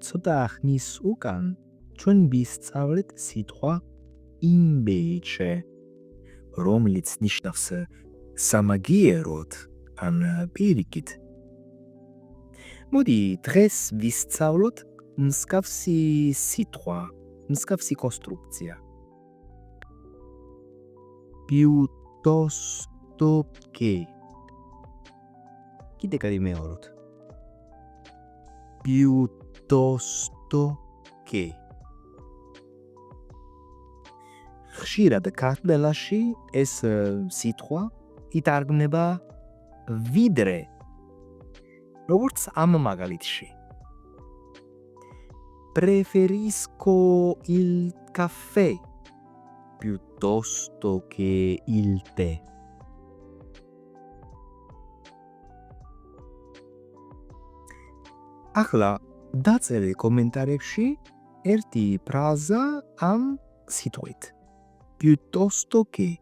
ცოტა ხნის უკან ჩვენ ვისწავლეთ სიტყვა იმბეიჩე, რომლიც ნიშნავს სამაგიეროდ ან პირიქით. მოდი დღეს ვისწავლოთ მსგავსი სიტყვა, მსგავსი კონსტრუქცია. Piuttosto che. კიდე გადიმეოროთ. Piuttosto che. ხშირად ქართლელაში ეს სიტყვა ითარგმნება ვიდრე. როგორც ამ მაგალითში. Preferisco il caffè piuttosto che il tè. ახლა დაწერე კომენტარებში ერთი ფრაზა ამ სიტყვით. Piuttosto che.